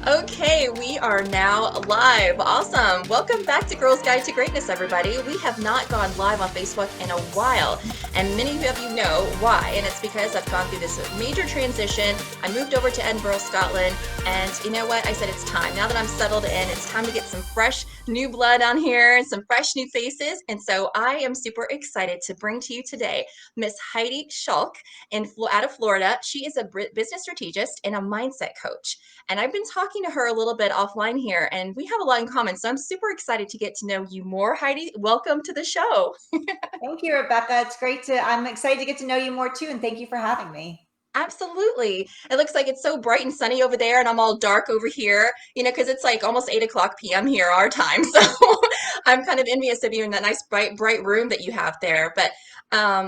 Okay, we are now live. Awesome. Welcome back to Girls Guide to Greatness, everybody. We have not gone live on Facebook in a while, and many of you know why. And it's because I've gone through this major transition. I moved over to Edinburgh, Scotland, and you know what? I said it's time. Now that I'm settled in, it's time to get some fresh new blood on here and some fresh new faces. And so I am super excited to bring to you today Miss Heidi Schalk out of Florida. She is a business strategist and a mindset coach. And I've been talking to her a little bit offline here, and we have a lot in common. So I'm super excited to get to know you more. Heidi, welcome to the show. Thank you, Rebecca. I'm excited to get to know you more too. And thank you for having me. Absolutely. It looks like it's so bright and sunny over there, and I'm all dark over here, because it's like almost 8 o'clock p.m. here, our time. So I'm kind of envious of you in that nice, bright room that you have there. But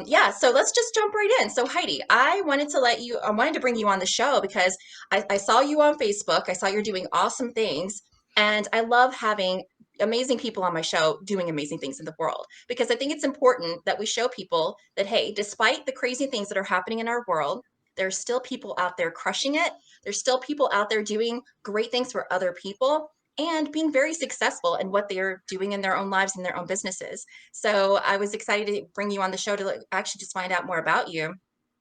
yeah, so let's just jump right in. So Heidi, I wanted to bring you on the show because I saw you on Facebook. I saw you're doing awesome things, and I love having amazing people on my show doing amazing things in the world because I think it's important that we show people that, hey, despite the crazy things that are happening in our world, there's still people out there crushing it. There's still people out there doing great things for other people and being very successful in what they're doing in their own lives and their own businesses. So I was excited to bring you on the show to actually just find out more about you.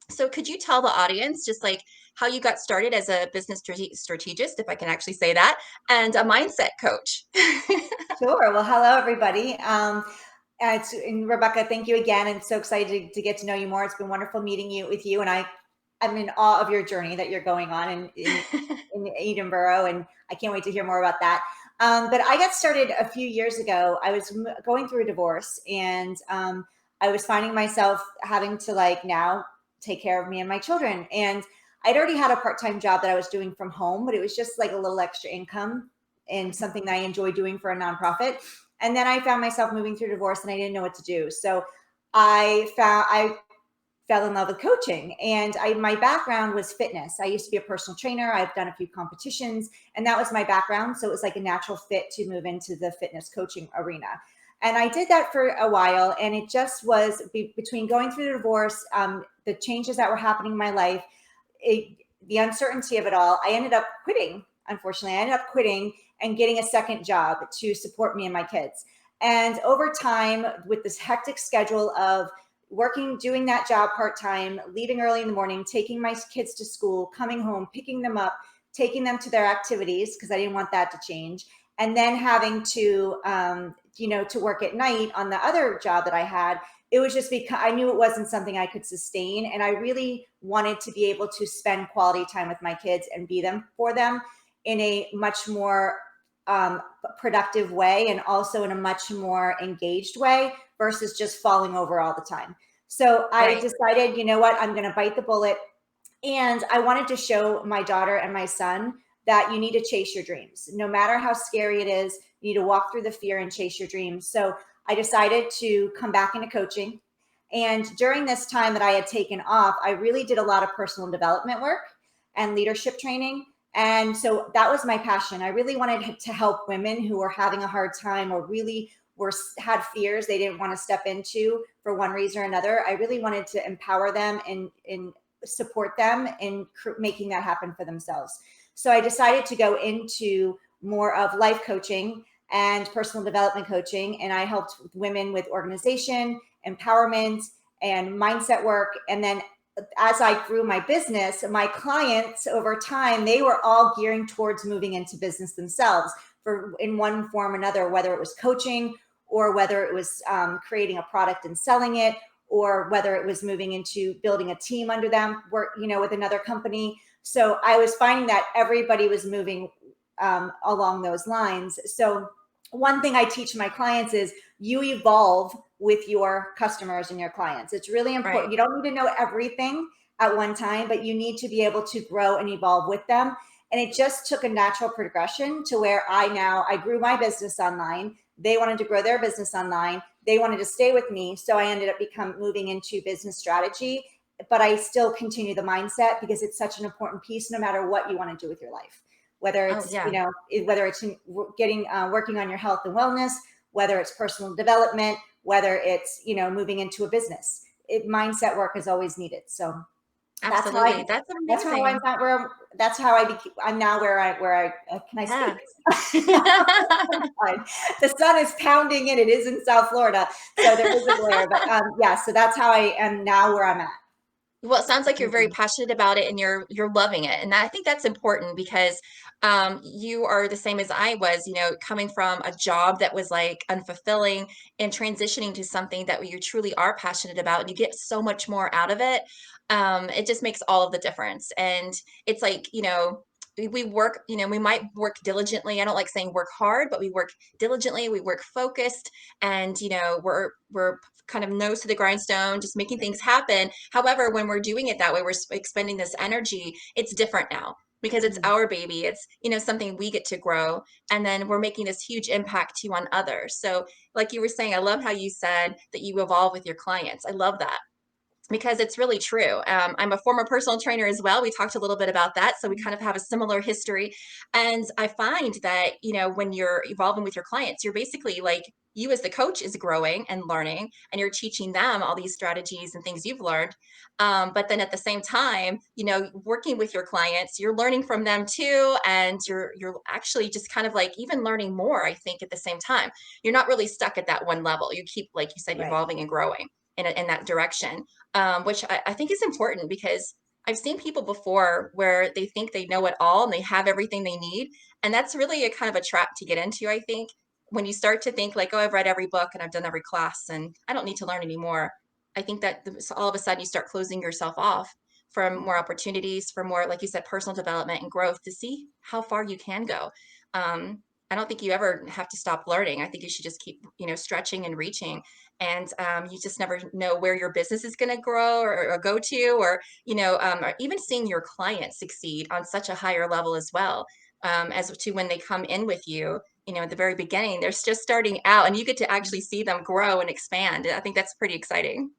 So could you tell the audience just like how you got started as a business strategist, if I can actually say that, and a mindset coach? Sure. Well, hello, everybody. And Rebecca, thank you again. I'm so excited to get to know you more. It's been wonderful meeting you with you. And I'm in awe of your journey that you're going on in Edinburgh. And I can't wait to hear more about that. But I got started a few years ago. I was going through a divorce and I was finding myself having to now take care of me and my children. And I'd already had a part-time job that I was doing from home, but it was just like a little extra income and something that I enjoy doing for a nonprofit. And then I found myself moving through divorce and I didn't know what to do. So I fell in love with coaching, and my background was fitness. I used to be a personal trainer. I've done a few competitions, and that was my background. So it was like a natural fit to move into the fitness coaching arena. And I did that for a while, and it just was between going through the divorce, the changes that were happening in my life, the uncertainty of it all. I ended up quitting. Unfortunately, I ended up quitting and getting a second job to support me and my kids. And over time, with this hectic schedule of working, doing that job part-time, leaving early in the morning, taking my kids to school, coming home, picking them up, taking them to their activities, because I didn't want that to change. And then having to, to work at night on the other job that I had, it was just because I knew it wasn't something I could sustain. And I really wanted to be able to spend quality time with my kids and be them for them in a much more productive way, and also in a much more engaged way versus just falling over all the time. So I decided, you know what, I'm going to bite the bullet. And I wanted to show my daughter and my son that you need to chase your dreams. No matter how scary it is, you need to walk through the fear and chase your dreams. So I decided to come back into coaching. And during this time that I had taken off, I really did a lot of personal development work and leadership training. And so that was my passion. I really wanted to help women who were having a hard time or really had fears they didn't want to step into for one reason or another. I really wanted to empower them and support them in making that happen for themselves. So I decided to go into more of life coaching and personal development coaching. And I helped women with organization, empowerment, and mindset work. And then as I grew my business, my clients over time, they were all gearing towards moving into business themselves in one form or another, whether it was coaching or whether it was creating a product and selling it, or whether it was moving into building a team under them, with another company. So I was finding that everybody was moving along those lines. So one thing I teach my clients is you evolve with your customers and your clients. It's really important. Right. You don't need to know everything at one time, but you need to be able to grow and evolve with them. And it just took a natural progression to where I grew my business online. They wanted to grow their business online. They wanted to stay with me. So I ended up moving into business strategy, but I still continue the mindset because it's such an important piece no matter what you want to do with your life. Whether it's, whether it's working on your health and wellness, whether it's personal development, whether it's, moving into a business, mindset work is always needed. So That's how I, Absolutely. That's that's how I'm amazing. not where, that's how I became, I'm now can I speak? Yeah. The sun is pounding in, it is in South Florida. So there is a glare, but yeah, so that's how I am now where I'm at. Well, it sounds like you're very passionate about it and you're loving it. And I think that's important because you are the same as I was, coming from a job that was like unfulfilling and transitioning to something that you truly are passionate about and you get so much more out of it. It just makes all of the difference. And it's like, we work, we might work diligently. I don't like saying work hard, but we work diligently, we work focused, and we're kind of nose to the grindstone, just making things happen. However, when we're doing it that way, we're expending this energy. It's different now because it's Mhm. our baby. It's, something we get to grow. And then we're making this huge impact too on others. So, like you were saying, I love how you said that you evolve with your clients. I love that because it's really true. I'm a former personal trainer as well. We talked a little bit about that. So we kind of have a similar history. And I find that, when you're evolving with your clients, you're basically like, you as the coach is growing and learning, and you're teaching them all these strategies and things you've learned. But then at the same time, working with your clients, you're learning from them too, and you're actually just kind of like even learning more. I think at the same time, you're not really stuck at that one level. You keep, like you said, Right. evolving and growing in that direction, which I think is important because I've seen people before where they think they know it all and they have everything they need. And that's really a kind of a trap to get into, I think. When you start to think like, oh, I've read every book and I've done every class and I don't need to learn anymore. I think that so all of a sudden you start closing yourself off from more opportunities, for more, like you said, personal development and growth to see how far you can go. I don't think you ever have to stop learning. I think you should just keep, stretching and reaching, and you just never know where your business is going to grow or go to, or even seeing your clients succeed on such a higher level as well, as to when they come in with you. At the very beginning, they're just starting out, and you get to actually see them grow and expand. I think that's pretty exciting.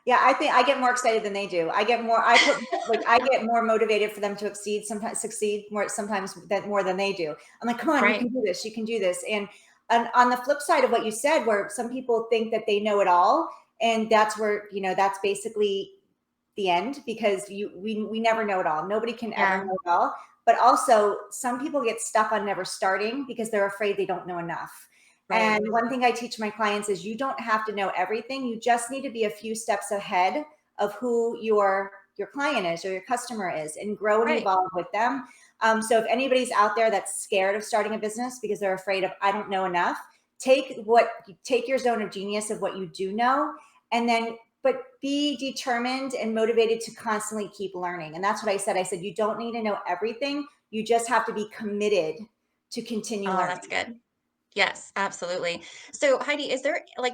Yeah, I think I get more excited than they do. I get more motivated for them to succeed more sometimes than more than they do. I'm like, come on, you Right. can do this, you can do this. And on the flip side of what you said, where some people think that they know it all, and that's where, that's basically the end, because we never know it all. Nobody can ever Yeah. know it all. But also some people get stuck on never starting because they're afraid they don't know enough. Right. And one thing I teach my clients is you don't have to know everything. You just need to be a few steps ahead of who your client is or your customer is, and grow and Right. evolve with them. So if anybody's out there that's scared of starting a business because they're afraid of, I don't know enough, take your zone of genius of what you do know, and then but be determined and motivated to constantly keep learning. And that's what I said. I said, you don't need to know everything. You just have to be committed to continue Oh, that's learning. good. Yes, absolutely. So, Heidi,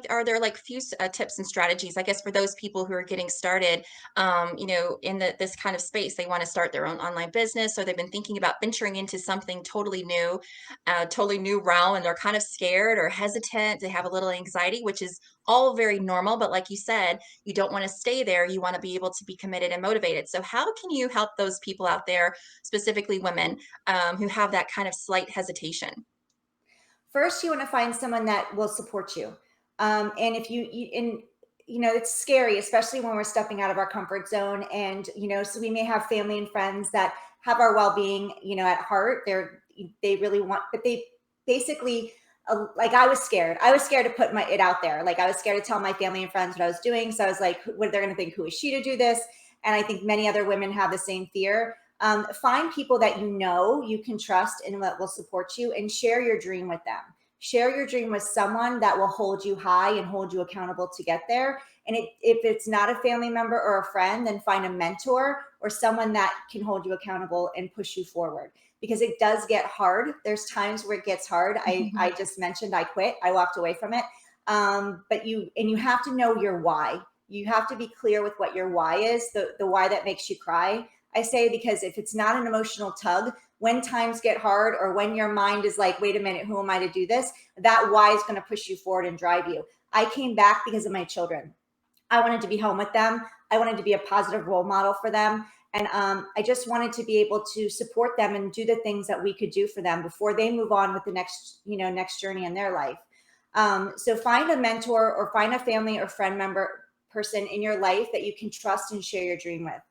are there like few tips and strategies, I guess, for those people who are getting started, in this kind of space? They want to start their own online business, or they've been thinking about venturing into something totally new realm, and they're kind of scared or hesitant. They have a little anxiety, which is all very normal. But like you said, you don't want to stay there. You want to be able to be committed and motivated. So, how can you help those people out there, specifically women, who have that kind of slight hesitation? First, you want to find someone that will support you. And if it's scary, especially when we're stepping out of our comfort zone. And, so we may have family and friends that have our well-being, at heart. They really want, but they basically, like I was scared. I was scared to put it out there. Like I was scared to tell my family and friends what I was doing. So I was like, what they're going to think, who is she to do this? And I think many other women have the same fear. Find people that you can trust and that will support you, and share your dream with them. Share your dream with someone that will hold you high and hold you accountable to get there. And if it's not a family member or a friend, then find a mentor or someone that can hold you accountable and push you forward, because it does get hard. There's times where it gets hard. I just mentioned I quit. I walked away from it. But you have to know your why. You have to be clear with what your why is, the why that makes you cry. I say, because if it's not an emotional tug, when times get hard, or when your mind is like, wait a minute, who am I to do this? That why is going to push you forward and drive you. I came back because of my children. I wanted to be home with them. I wanted to be a positive role model for them. And I just wanted to be able to support them and do the things that we could do for them before they move on with the next journey in their life. So find a mentor or find a family or friend member person in your life that you can trust and share your dream with.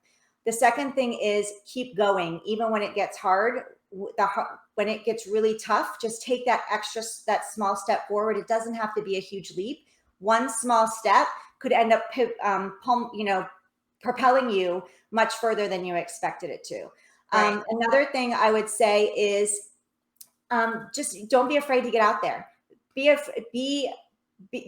The second thing is keep going. Even when it gets hard, when it gets really tough, just take that small step forward. It doesn't have to be a huge leap. One small step could end up, propelling you much further than you expected it to. Right. Another thing I would say is just don't be afraid to get out there.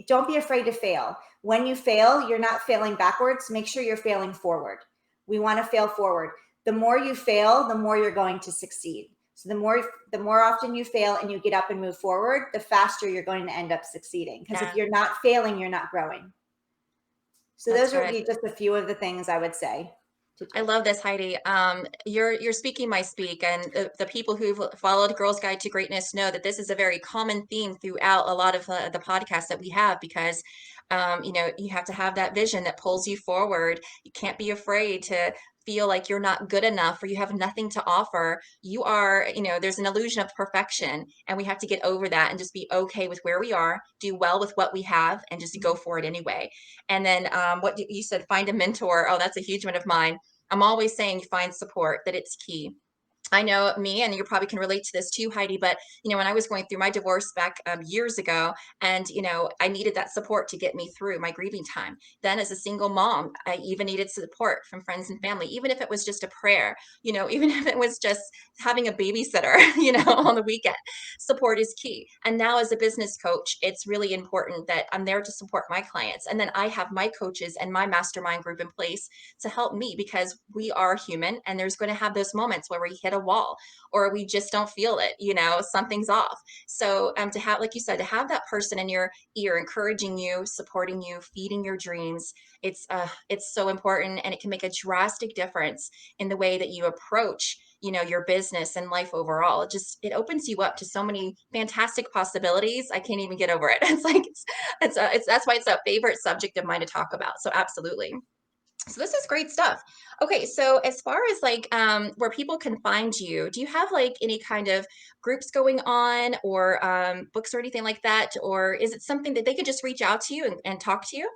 Don't be afraid to fail. When you fail, you're not failing backwards. Make sure you're failing forward. We want to fail forward. The more you fail, the more you're going to succeed. So the more often you fail and you get up and move forward, the faster you're going to end up succeeding. Because if Yeah, you're not failing, you're not growing. So that's those would good. be just a few of the things I would say to I do. love this, Heidi. You're speaking my speak, and the people who've followed Girls Guide to Greatness know that this is a very common theme throughout a lot of the podcasts that we have because, you have to have that vision that pulls you forward. You can't be afraid to feel like you're not good enough or you have nothing to offer. You are, there's an illusion of perfection, and we have to get over that and just be okay with where we are, do well with what we have, and just go for it anyway. And then what you said, find a mentor. Oh, that's a huge one of mine. I'm always saying find support, that it's key. I know me, and you probably can relate to this too, Heidi, but when I was going through my divorce back years ago, and I needed that support to get me through my grieving time. Then as a single mom, I even needed support from friends and family, even if it was just a prayer, even if it was just having a babysitter, on the weekend. Support is key. And now as a business coach, it's really important that I'm there to support my clients. And then I have my coaches and my mastermind group in place to help me, because we are human and there's going to have those moments where we hit a wall or we just don't feel it, something's off. So to have, like you said, to have that person in your ear encouraging you, supporting you, feeding your dreams, it's so important, and it can make a drastic difference in the way that you approach your business and life overall. It opens you up to so many fantastic possibilities. I can't even get over it. It's like it's that's why it's a favorite subject of mine to talk about. So absolutely. So this is great stuff. Okay, so as far as like where people can find you, do you have like any kind of groups going on, or books or anything like that? Or is it something that they could just reach out to you and talk to you?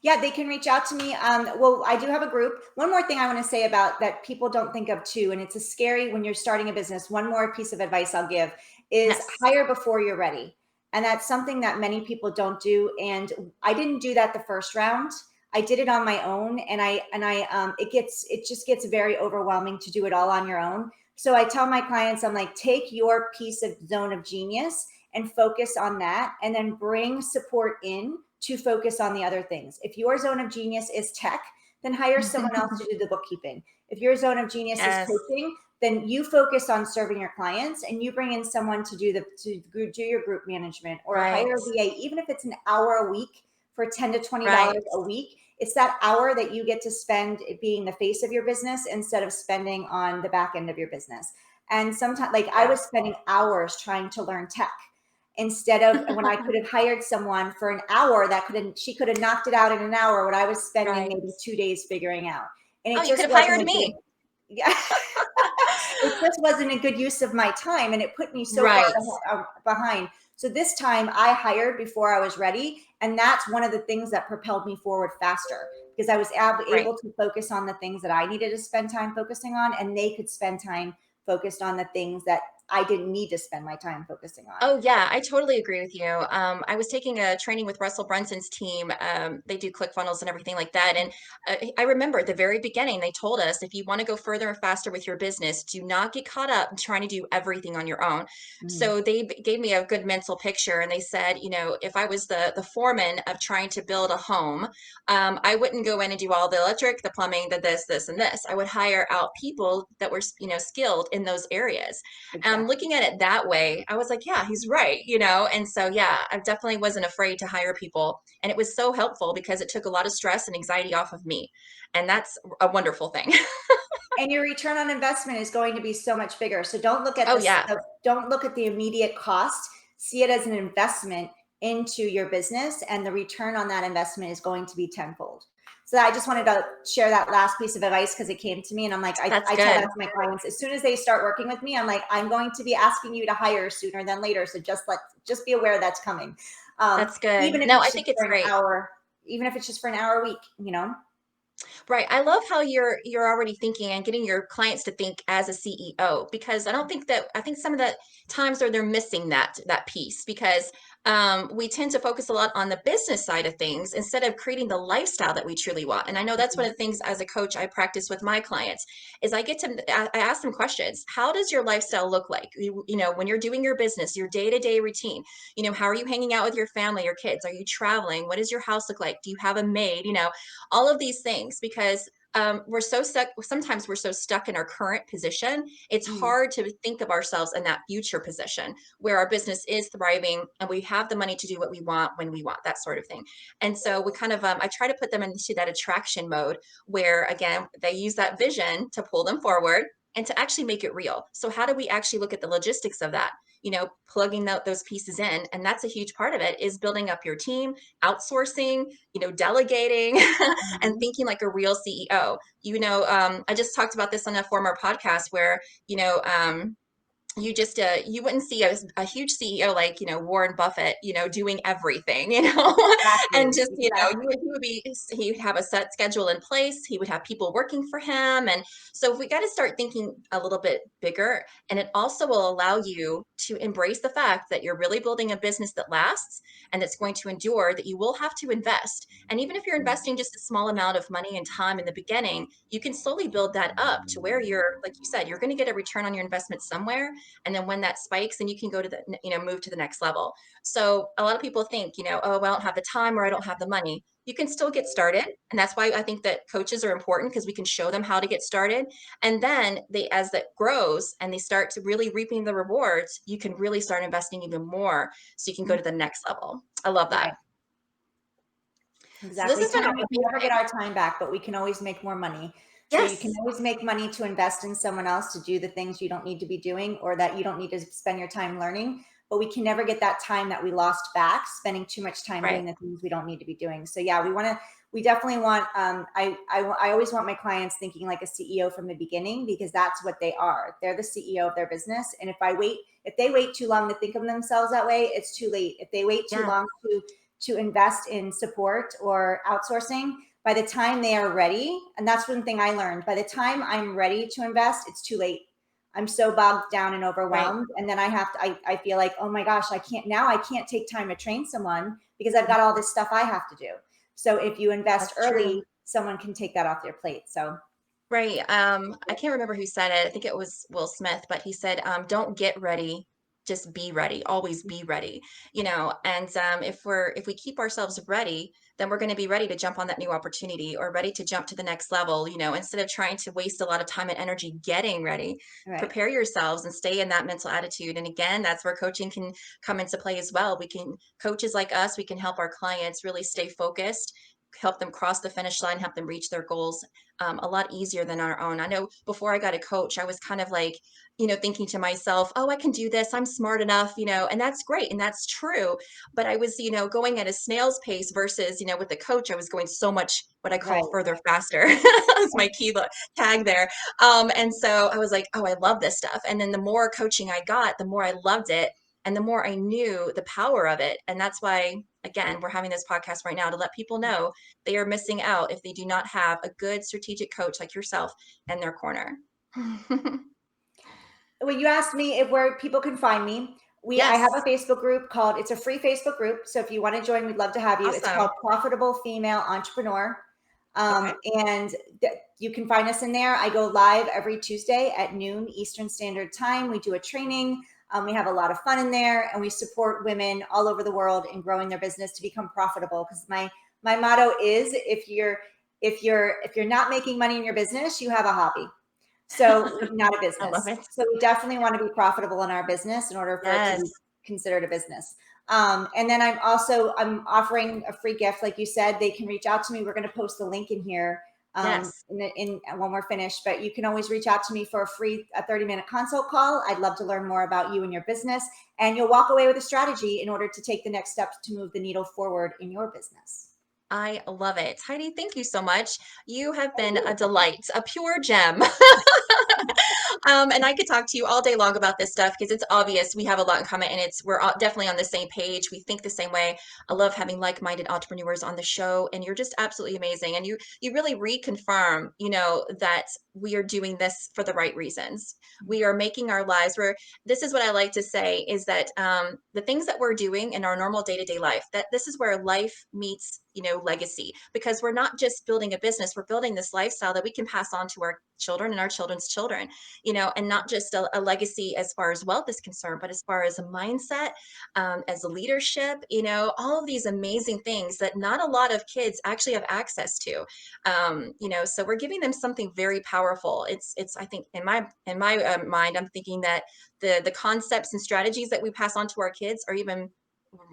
Yeah, they can reach out to me. Well, I do have a group. One more thing I want to say about that people don't think of too, and it's a scary when you're starting a business. One more piece of advice I'll give is Yes. hire before you're ready. And that's something that many people don't do. And I didn't do that the first round. I did it on my own, and it just gets very overwhelming to do it all on your own. So I tell my clients, I'm like, take your piece of zone of genius and focus on that, and then bring support in to focus on the other things. If your zone of genius is tech, then hire someone else to do the bookkeeping. If your zone of genius is Yes. coaching, then you focus on serving your clients and you bring in someone to do your group management, or Right. hire a VA, even if it's an hour a week for $10 to $20 Right. a week. It's that hour that you get to spend being the face of your business instead of spending on the back end of your business. And sometimes, like, I Yeah. was spending hours trying to learn tech instead of when I could have hired someone for an hour she could have knocked it out in an hour, what I was spending Right. maybe 2 days figuring out. And Oh, it you could just have wasn't hired a good, me. yeah, it just wasn't a good use of my time, and it put me so far Right. behind. So this time I hired before I was ready, and that's one of the things that propelled me forward faster, because I was Right. able to focus on the things that I needed to spend time focusing on, and they could spend time focused on the things that I didn't need to spend my time focusing on. Oh yeah, I totally agree with you. I was taking a training with Russell Brunson's team. They do ClickFunnels and everything like that. And I remember at the very beginning, they told us if you want to go further and faster with your business, do not get caught up in trying to do everything on your own. Mhm. So they gave me a good mental picture, and they said, if I was the foreman of trying to build a home, I wouldn't go in and do all the electric, the plumbing, the this, and this. I would hire out people that were skilled in those areas. Exactly. Looking at it that way, I was like, yeah, he's right, And so, yeah, I definitely wasn't afraid to hire people. And it was so helpful because it took a lot of stress and anxiety off of me. And that's a wonderful thing. And your return on investment is going to be so much bigger. So don't look at Oh, this, yeah. don't look at the immediate cost. See it as an investment into your business, and the return on that investment is going to be tenfold. So I just wanted to share that last piece of advice because it came to me, and I'm like, That's I tell that good. to my clients as soon as they start working with me. I'm like, I'm going to be asking you to hire sooner than later. So just be aware that's coming. That's good. Even if No, I it's just think it's for an great. hour, even if it's just for an hour a week. Right. I love how you're already thinking and getting your clients to think as a CEO, because I don't think that I think some of the times where they're missing that piece, because we tend to focus a lot on the business side of things instead of creating the lifestyle that we truly want. And I know that's one of the things as a coach I practice with my clients is I ask them questions. How does your lifestyle look like? You know, when you're doing your business, your day-to-day routine, you know, how are you hanging out with your family, your kids? Are you traveling? What does your house look like? Do you have a maid? You know, all of these things, because we're so stuck. Sometimes we're so stuck in our current position. It's Mm, hard to think of ourselves in that future position where our business is thriving and we have the money to do what we want when we want, that sort of thing. And so we kind of, I try to put them into that attraction mode where, again, they use that vision to pull them forward and to actually make it real. So how do we actually look at the logistics of that? You know, plugging those pieces in. And that's a huge part of it, is building up your team, outsourcing, you know, delegating, and mhm. thinking like a real CEO. You know, I just talked about this on a former podcast where, you know, you just you wouldn't see a huge CEO like, you know, Warren Buffett, you know, doing everything, you know, and Exactly, just, you know, exactly. he would have a set schedule in place. He would have people working for him. And so we got to start thinking a little bit bigger. And it also will allow you to embrace the fact that you're really building a business that lasts and that's going to endure, that you will have to invest. And even if you're investing just a small amount of money and time in the beginning, you can slowly build that up to where you're, like you said, you're going to get a return on your investment somewhere. And then when that spikes, then you can go to the, you know, move to the next level. So a lot of people think, you know, oh, well, I don't have the time or I don't have the money. You can still get started. And that's why I think that coaches are important, because we can show them how to get started. And then they, as that grows and they start to really reaping the rewards, you can really start investing even more so you can go Mm, to the next level. I love that. right. So this Exactly. has been Time, we can never get amazing. our time back, but we can always make more money. So you can Yes. always make money to invest in someone else to do the things you don't need to be doing or that you don't need to spend your time learning. But we can never get that time that we lost back, spending too much time Right. doing the things we don't need to be doing. So yeah, we definitely want, I always want my clients thinking like a CEO from the beginning, because that's what they are. They're the CEO of their business. And if they wait too long to think of themselves that way, it's too late. If they wait too Yeah. long to invest in support or outsourcing, by the time they are ready, and that's one thing I learned, by the time I'm ready to invest, it's too late. I'm so bogged down and Right. overwhelmed. And then I feel like, oh my gosh, I can't take time to train someone because I've got all this stuff I have to do. So if you invest That's true. early, someone can take that off their plate. So Right. I can't remember who said it. I think it was Will Smith, but he said, don't get ready, just be ready. Always be ready. You know, and if we keep ourselves ready, then we're going to be ready to jump on that new opportunity or ready to jump to the next level, you know, instead of trying to waste a lot of time and energy getting ready. right. Prepare yourselves and stay in that mental attitude. And again, that's where coaching can come into play as well. We can, coaches like us, we can help our clients really stay focused, help them cross the finish line, help them reach their goals a lot easier than our own. I know before I got a coach, I was kind of like, you know, thinking to myself, oh, I can do this. I'm smart enough, you know, and that's great. And that's true. But I was, you know, going at a snail's pace versus, you know, with the coach, I was going so much what I call Right. further faster. That's my key tag there. And so I was like, oh, I love this stuff. And then the more coaching I got, the more I loved it. And the more I knew the power of it. And that's why, again, we're having this podcast right now to let people know they are missing out if they do not have a good strategic coach like yourself in their corner. Well, you asked me if where people can find me. I have a Yes. Facebook group called, it's a free Facebook group. So if you want to join, we'd love to have you. It's called Awesome. Profitable Female Entrepreneur. Okay. And you can find us in there. I go live every Tuesday at noon Eastern Standard Time. We do a training. We have a lot of fun in there, and we support women all over the world in growing their business to become profitable. Because my motto is, if you're not making money in your business, you have a hobby. So not a I love business. it. So we definitely want to be profitable in our business in order for it to be Yes. considered a business. And then I'm offering a free gift, like you said. They can reach out to me. We're going to post the link in here Yes. in when we're finished. But you can always reach out to me for a 30-minute consult call. I'd love to learn more about you and your business, and you'll walk away with a strategy in order to take the next steps to move the needle forward in your business. I love it. Heidi, thank you so much. You have Thank been a you. delight, a pure gem. And I could talk to you all day long about this stuff because it's obvious we have a lot in common, and definitely on the same page. We think the same way. I love having like-minded entrepreneurs on the show, and you're just absolutely amazing. And you really reconfirm, that we are doing this for the right reasons. We are making our lives where this is what I like to say is that the things that we're doing in our normal day-to-day life, that this is where life meets, legacy, because we're not just building a business, we're building this lifestyle that we can pass on to our children and our children's children, and not just a legacy as far as wealth is concerned, but as far as a mindset, as a leadership, all of these amazing things that not a lot of kids actually have access to. So we're giving them something very powerful. It's I think in my mind, I'm thinking that the concepts and strategies that we pass on to our kids are even,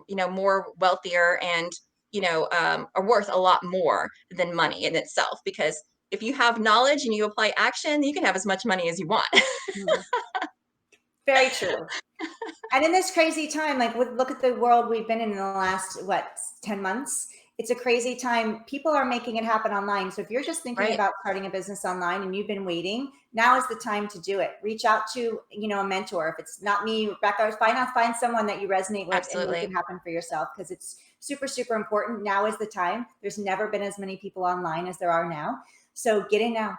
more wealthier and, are worth a lot more than money in itself. Because if you have knowledge and you apply action, you can have as much money as you want. Mhm. Very true. And in this crazy time, like look at the world we've been in the last, 10 months. It's a crazy time. People are making it happen online. So if you're just thinking Right. about starting a business online and you've been waiting, now is the time to do it. Reach out to, a mentor. If it's not me, Rebecca, find someone that you resonate with and make it Absolutely. happen for yourself, because it's super, super important. Now is the time. There's never been as many people online as there are now. So get in now.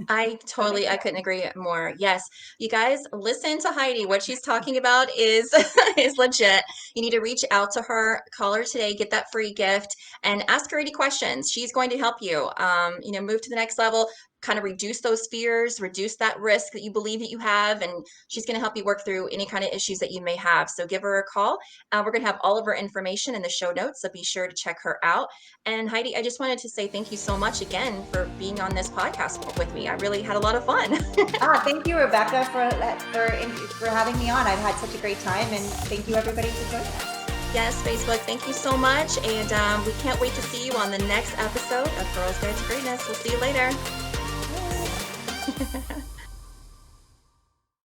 I couldn't agree more. Yes, you guys listen to Heidi. What she's talking about is is legit. You need to reach out to her, call her today, get that free gift, and ask her any questions. She's going to help you. Move to the next level, kind of reduce those fears, reduce that risk that you believe that you have, and she's going to help you work through any kind of issues that you may have. So give her a call. We're going to have all of her information in the show notes, so be sure to check her out. And Heidi, I just wanted to say thank you so much again for being on this podcast with me. I really had a lot of fun. Thank you, Rebecca, for having me on. I've had such a great time, and thank you, everybody, for joining us. Yes, Facebook, thank you so much. And we can't wait to see you on the next episode of Girls Guide to Greatness. We'll see you later.